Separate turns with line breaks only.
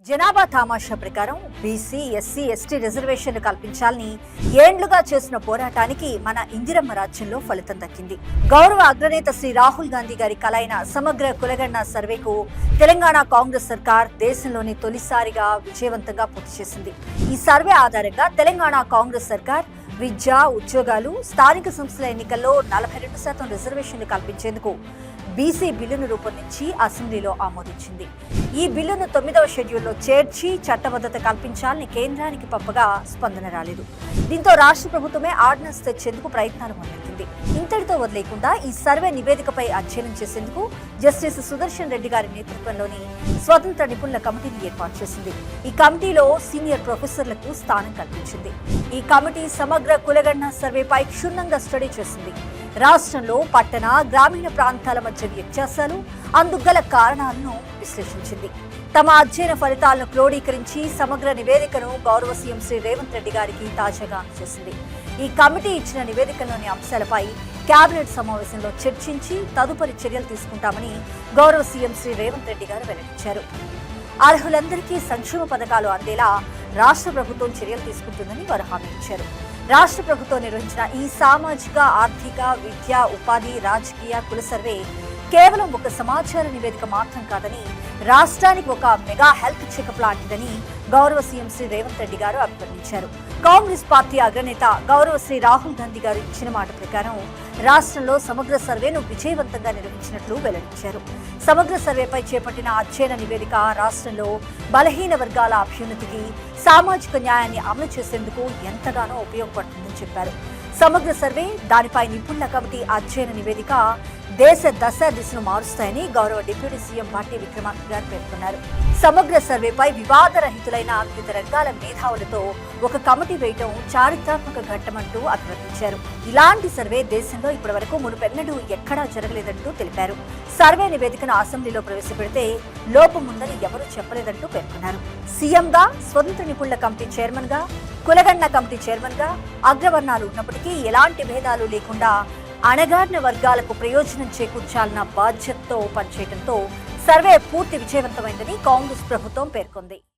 జనాభా తామాషా ప్రకారం BC SC ST రిజర్వేషన్లు కల్పించాలని ఏండ్లుగా చేసిన పోరాటానికి మన ఇందిరమ్మ రాజ్యంలో ఫలితం దక్కింది. గౌరవ అగ్రనేత శ్రీ రాహుల్ గాంధీ గారి కలైన సమగ్ర కులగణన సర్వేకు తెలంగాణ కాంగ్రెస్ సర్కార్ దేశంలోని తొలిసారిగా విజయవంతంగా పూర్తి చేసింది. ఈ సర్వే ఆధారంగా తెలంగాణ కాంగ్రెస్ సర్కార్ విద్య, ఉద్యోగాలు, స్థానిక సంస్థల ఎన్నికల్లో 42% రిజర్వేషన్లు కల్పించేందుకు బీసీ బిల్లును రూపొందించి అసెంబ్లీలో ఆమోదించింది. ఈ బిల్లును 9వ షెడ్యూల్లో చేర్చి చట్టబద్ధత కల్పించాలని కేంద్రానికి పంపగా స్పందన రాలేదు. దీంతో రాష్ట్ర ప్రభుత్వమే ఆర్డినెన్స్ తెచ్చేందుకు ప్రయత్నాలు మొదలెట్టింది. ఇంతటితో వదిలేకుండా ఈ సర్వే నివేదికపై అధ్యయనం చేసేందుకు జస్టిస్ సుదర్శన్ రెడ్డి గారి నేతృత్వంలోని స్వతంత్ర నిపుణుల కమిటీని ఏర్పాటు చేసింది. ఈ కమిటీలో సీనియర్ ప్రొఫెసర్లకు స్థానం కల్పించింది. ఈ కమిటీ సమగ్ర కులగణన సర్వేపై క్షుణ్ణంగా స్టడీ చేసింది. రాష్ట్రంలో పట్టణ, గ్రామీణ ప్రాంతాల మధ్య వ్యత్యాసాలు, అందుగల కారణాలను విశ్లేషించింది. తమ అధ్యయన ఫలితాలను క్రోడీకరించి సమగ్ర నివేదికను గౌరవ సీఎం శ్రీ రేవంత్ రెడ్డి గారికి తాజాగా అందజేసింది. ఈ కమిటీ ఇచ్చిన నివేదికలోని అంశాలపై కేబినెట్ సమావేశంలో చర్చించి తదుపరి చర్యలు తీసుకుంటామని గౌరవ సీఎం శ్రీ రేవంత్ రెడ్డి గారు వెల్లడించారు. అర్హులందరికీ సంక్షేమ పథకాలు అందేలా రాష్ట్ర ప్రభుత్వం చర్యలు తీసుకుంటుందని వారు హామీ ఇచ్చారు. రాష్ట్ర ప్రభుత్వం నిర్వహించిన ఈ సామాజిక, ఆర్థిక, విద్య, ఉపాధి, రాజకీయ కుల సర్వే కేవలం ఒక సమాచార నివేదిక మాత్రం కాదని, రాష్ట్రానికి ఒక మెగా హెల్త్ చెకప్ లాంటిదని గౌరవ సీఎం శ్రీ రేవంత్ రెడ్డి గారు అభివర్ణించారు. కాంగ్రెస్ పార్టీ అగ్రనేత గౌరవ శ్రీ రాహుల్ గాంధీ గారు ఇచ్చిన మాట ప్రకారం రాష్ట్రంలో సమగ్ర సర్వేను విజయవంతంగా నిర్వహించినట్లు వెల్లడించారు. సమగ్ర సర్వేపై చేపట్టిన అధ్యయన నివేదిక రాష్ట్రంలో బలహీన వర్గాల అభ్యున్నతికి, సామాజిక న్యాయాన్ని అమలు చేసేందుకు ఎంతగానో ఉపయోగపడుతుందని చెప్పారు. సమగ్ర సర్వే, దానిపై నిపుణుల కమిటీ అధ్యయన నివేదిక దేశ దిశను మారుస్తాయని గౌరవ డిప్యూటీ సీఎం పార్టీ విక్రమార్క గారు పేర్కొన్నారు. సమగ్ర సర్వేపై వివాదరహితులైన వివిధ రంగాల మేధావులతో ఒక కమిటీ వేయడం చారిత్రాత్మక ఘట్టమంటూ అభివర్ణించారు. ఇలాంటి సర్వే దేశంలో ఇప్పటివరకు మునుపెన్నడూ ఎక్కడా జరగలేదంటూ తెలిపారు. సర్వే నివేదికను అసెంబ్లీలో ప్రవేశపెడితే లోపముందని ఎవరూ చెప్పలేదంటూ పేర్కొన్నారు. సీఎంగా, స్వతంత్ర నిపుణుల కమిటీ చైర్మన్ గా, కులగణన కమిటీ చైర్మన్ గా అగ్రవర్ణాలు ఉన్నప్పటికీ ఎలాంటి భేదాలు లేకుండా అణగారిన వర్గాలకు ప్రయోజనం చేకూర్చాలన్న బాధ్యతతో పనిచేయడంతో సర్వే పూర్తి విజయవంతమైందని కాంగ్రెస్ ప్రభుత్వం పేర్కొంది.